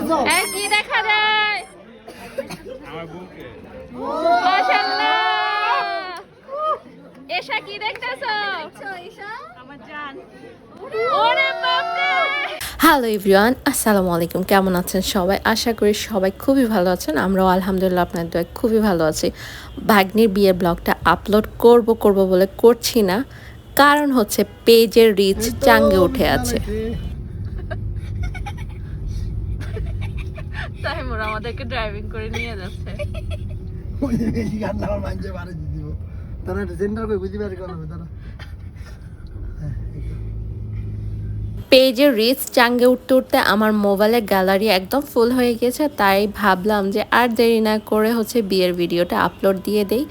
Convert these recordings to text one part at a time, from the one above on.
কি দেখা যায়? মাশাআল্লাহ। এশা কি দেখতেছো? আমার জান। ওরে বাপরে। হ্যালো এভরিওয়ান, আসসালামু আলাইকুম। কেমন আছেন সবাই? আশা করি সবাই খুবই ভালো আছেন। আমরাও আলহামদুলিল্লাহ আপনাদের দোয়ায় খুবই ভালো আছি। ভাগ্নির বিয়ের ব্লগটা আপলোড করব বলে করছি না, কারণ হচ্ছে পেজের রিচ চাঙ্গে উঠে আছে। তাই মোরা আমাদেরকে ড্রাইভিং করে নিয়ে যাচ্ছে। পেজের রিচ চাঙ্গে উঠতে উঠতে আমার মোবাইলের গ্যালারি একদম ফুল হয়ে গেছে, তাই ভাবলাম যে আর দেরি না করে হচ্ছে বিয়ের ভিডিওটা আপলোড দিয়ে দেই।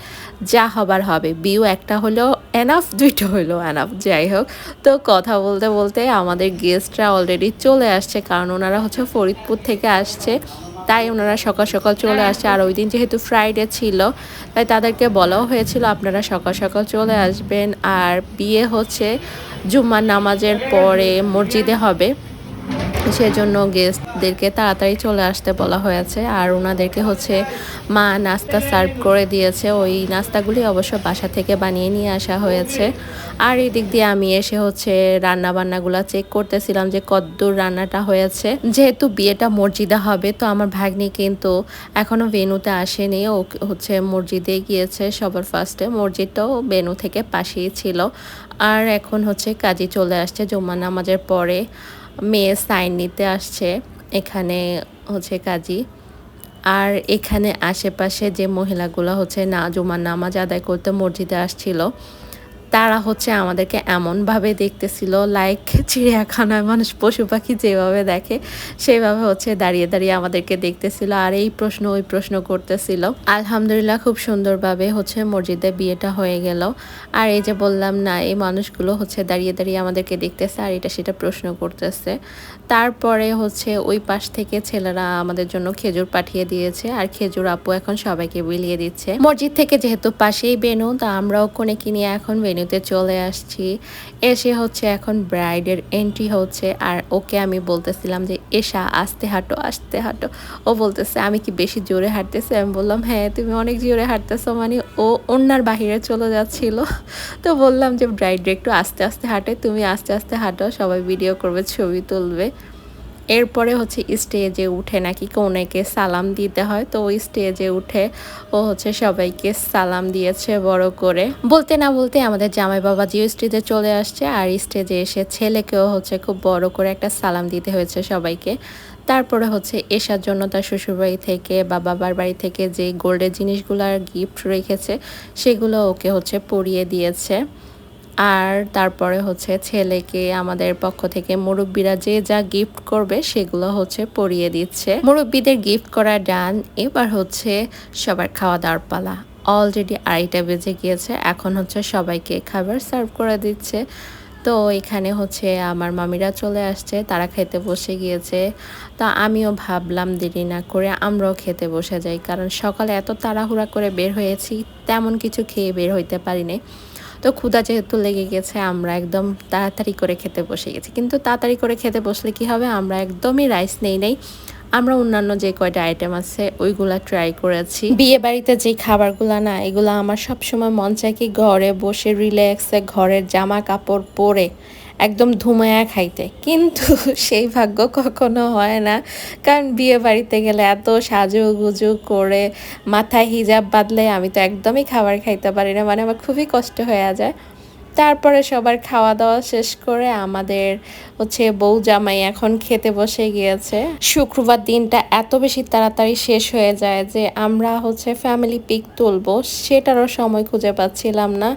যা হবার হবে, ভিউ একটা হলেও এনাফ, দুইটা হলেও এনাফ। যাই হোক, তো কথা বলতে বলতে আমাদের গেস্টরা অলরেডি চলে আসছে, কারণ ওনারা হচ্ছে ফরিদপুর থেকে আসছে, তাই ওনারা সকাল সকাল চলে আসছে। আর ওই দিন যেহেতু ফ্রাইডে ছিল, তাই তাদেরকে বলাও হয়েছিল আপনারা সকাল সকাল চলে আসবেন। আর বিয়ে হচ্ছে জুম্মার নামাজের পরে মসজিদে হবে, সেজন্য গেস্টদেরকে তাড়াতাড়ি চলে আসতে বলা হয়েছে। আর ওনাদেরকে হচ্ছে মা নাস্তা সার্ভ করে দিয়েছে, ওই নাস্তাগুলি অবশ্য বাসা থেকে বানিয়ে নিয়ে আসা হয়েছে। আর এই দিক দিয়ে আমি এসে হচ্ছে রান্না বান্নাগুলো চেক করতেছিলাম যে কতদূর রান্নাটা হয়েছে। যেহেতু বিয়েটা মসজিদে হবে, তো আমার ভাগ্নি কিন্তু এখনও ভেন্যুতে আসেনি, ও হচ্ছে মসজিদে গিয়েছে সবার ফার্স্টে। মসজিদটাও ভেন্যু থেকে পাশেই ছিল। আর এখন হচ্ছে কাজী চলে আসছে জুম্মা নামাজের পরে, মেয়ে সাইন নিতে আসছে এখানে হচ্ছে কাজী। আর এখানে আশেপাশে যে মহিলাগুলো হচ্ছে জুমার নামাজ আদায় করতে মসজিদে আসছিল, তারা হচ্ছে আমাদেরকে এমনভাবে দেখতেছিল লাইক চিড়িয়াখানায় মানুষ পশু পাখি যেভাবে দেখে সেভাবে হচ্ছে দাঁড়িয়ে দাঁড়িয়ে আমাদেরকে দেখতেছিল, আর এই প্রশ্ন ওই প্রশ্ন করতেছিল। আলহামদুলিল্লাহ খুব সুন্দরভাবে হচ্ছে মসজিদে বিয়েটা হয়ে গেল। আর এই যে বললাম না, এই মানুষগুলো হচ্ছে দাঁড়িয়ে দাঁড়িয়ে আমাদেরকে দেখতেছে আর এটা সেটা প্রশ্ন করতেছে। তারপরে হচ্ছে ওই পাশ থেকে ছেলেরা আমাদের জন্য খেজুর পাঠিয়ে দিয়েছে, আর খেজুর আপু এখন সবাইকে বিলিয়ে দিচ্ছে। মসজিদ থেকে যেহেতু পাশেই ভেন্যু, তা আমরাও কোনেকে নিয়ে এখন ভেন্যুতে চলে আসছি। এসে হচ্ছে এখন ব্রাইডের এন্ট্রি হচ্ছে, আর ওকে আমি বলতেছিলাম যে এসা আস্তে হাঁটো আস্তে হাঁটো। ও বলতেছে আমি কি বেশি জোরে হাঁটতেছি? আমি বললাম হ্যাঁ তুমি অনেক জোরে হাঁটতেছো। মানে ও ওনার বাহিরে চলে যাচ্ছিল, তো বললাম যে ব্রাইড একটু আস্তে আস্তে হাঁটে, তুমি আস্তে আস্তে হাঁটো, সবাই ভিডিও করবে, ছবি তুলবে। এরপরে হচ্ছে স্টেজে উঠে নাকি কনেকে সালাম দিতে হয়, তো ওই স্টেজে উঠে ও হচ্ছে সবাইকে সালাম দিয়েছে বড় করে। বলতে না বলতে আমাদের জামাই বাবাজিও স্টেজে চলে আসছে, আর স্টেজে এসে ছেলেকেও হচ্ছে খুব বড় করে একটা সালাম দিতে হয়েছে সবাইকে। তারপরে হচ্ছে এসার জন্য তার শ্বশুরবাড়ি থেকে বা বাবার বাড়ি থেকে যে গোল্ডের জিনিসগুলো গিফট রেখেছে সেগুলো ওকে হচ্ছে পরিয়ে দিয়েছে। আর তারপরে হচ্ছে ছেলেকে আমাদের পক্ষ থেকে মুরব্বীরা যে যা গিফট করবে সেগুলো হচ্ছে পরিয়ে দিচ্ছে। মুরব্বীদের গিফট করা ডান, এবার হচ্ছে সবার খাওয়া দাওয়ার পালা। অলরেডি 2:30 বেজে গিয়েছে, এখন হচ্ছে সবাইকে খাবার সার্ভ করে দিচ্ছে। তো এখানে হচ্ছে আমার মামিরা চলে আসছে, তারা খেতে বসে গিয়েছে। তা আমিও ভাবলাম দেরি না করে আমরাও খেতে বসে যাই, কারণ সকালে এত তাড়াহুড়া করে বের হয়েছি, তেমন কিছু খেয়ে বের হইতে পারিনি। তো ক্ষুধা যেহেতু লেগে গেছে, আমরা একদম তাড়াতাড়ি করে খেতে বসে গেছি। কিন্তু তাড়াতাড়ি করে খেতে বসলে কি হবে, আমরা একদমই রাইস নেই, আমরা অন্যান্য যে কয়টা আইটেম আছে ওইগুলা ট্রাই করেছি। বিয়ে বাড়িতে যে খাবারগুলো না, এগুলো আমার সবসময় মন চায় কি ঘরে বসে রিল্যাক্সে ঘরের জামা কাপড় পরে একদম ধুমায়া খাইতে, কিন্তু সেই ভাগ্য কখনো হয় না। কারণ বিয়ে বাড়িতে গেলে এত সাজুগুজু করে মাথায় হিজাব বাঁধলে আমি তো একদমই খাবার খাইতে পারি না, মানে আমার খুবই কষ্ট হয়ে যায়। তারপরে সবার খাওয়া দাওয়া শেষ করে আমাদের হচ্ছে বউ জামাই এখন খেতে বসে গিয়েছে। শুক্রবার দিনটা এত বেশি তাড়াতাড়ি শেষ হয়ে যায় যে আমরা হচ্ছে ফ্যামিলি পিক তুলবো সেটারও সময় খুঁজে পাচ্ছিলাম না।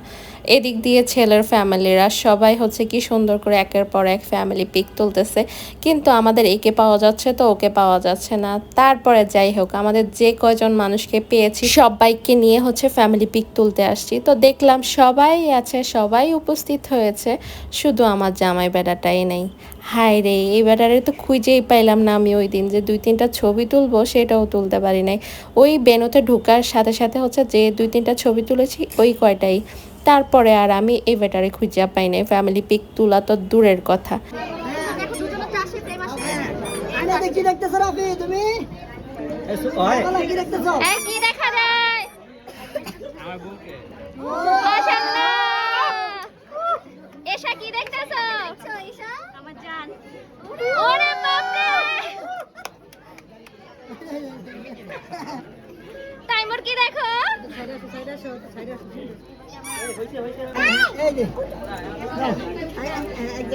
এদিক দিয়ে ছেলের ফ্যামিলিরা সবাই হচ্ছে কি সুন্দর করে একের পর এক ফ্যামিলি পিক তুলতেছে, কিন্তু আমাদের একে পাওয়া যাচ্ছে তো ওকে পাওয়া যাচ্ছে না। তারপরে যাই হোক, আমাদের যে কয়জন মানুষকে পেয়েছি সবাইকে নিয়ে হচ্ছে ফ্যামিলি পিক তুলতে আসছি। তো দেখলাম সবাই আছে, সবাই উপস্থিত হয়েছে, শুধু আমার জামাই বেটাটাই নেই। হায় রে, এই বেটারে তো খুঁজেই পাইলাম না আমি ওই দিন, যে 2-3টা ছবি তুলবো সেটাও তুলতে পারি নাই। ওই বেনোতে ঢোকার সাথে সাথে হচ্ছে যে 2-3টা ছবি তুলেছি ওই কয়টাই, তারপরে আর আমি এই বেটারে খুঁজে পাই নাই। ফ্যামিলি পিক তোলা তো দূরের কথা। এটাতে কি দেখতেছো রাফি তুমি? কি দেখতেছো? কি দেখা যায়? আমার বউকে। মাশাআল্লাহ। এশা কি দেখতেছো? এশা? আমার জান। ওরে বাপ রে। টাইমার কি দেখো? এই যে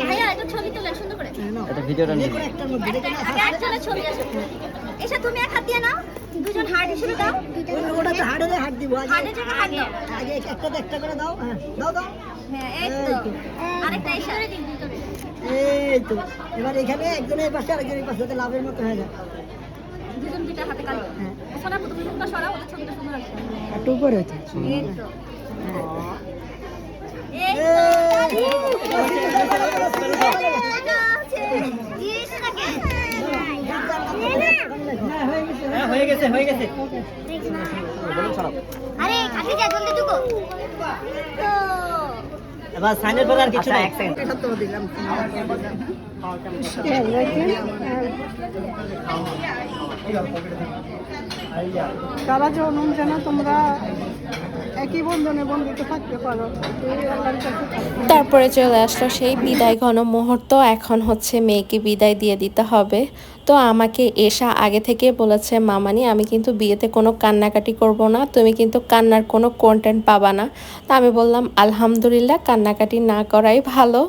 ভাইয়া একটা ছবি তোলেন সুন্দর করে। এটা ভিডিওটা নিয়ে একটার মধ্যে একজনের ছবি আছে। এসা তুমি এক হাত দিয়ে নাও, দুজন হার্ট হিসেবে দাও। ওটা তো হাড়ে হাত দিব আগে হার্টের জায়গায় হাত দাও। আগে একটাতে একটা করে দাও। হ্যাঁ দাও দাও। হ্যাঁ এই তো। আরেকটা এসা দিন ভিতরে। এই তো এবার এখানে একজনের পাশে আরেকজনের পাশে যাতে লাভের মতো হয়ে যায়। দুজন দুইটা হাতে কালি। হ্যাঁ। সোনা পুতুল মুখটা সরাও, ওটা ছবিটা সুন্দর আসবে। একটু উপরে হচ্ছে এই তো। এই হয়ে গেছে হয়ে গেছে। আরে কাছে যা জলদি ঢুকো তো এবার সাইনের পরে আর কিছু না। এক সেকেন্ড। দিলাম তারা জনম যেন তোমরা একই বন্ধনে বন্ধিত থাকতে পারো। তারপরে চলে আসলো সেই বিদায় ঘন মুহূর্ত। এখন হচ্ছে মেয়েকে বিদায় দিয়ে দিতে হবে। তো আমাকে এসা আগে থেকে বলেছে, মামানি আমি কিন্তু বিয়েতে কোনো কান্নাকাটি করব না, তুমি কিন্তু কান্নার কোনো কন্টেন্ট পাবা না। তা আমি বললাম আলহামদুলিল্লাহ, কান্নাকাটি না করাই ভালো।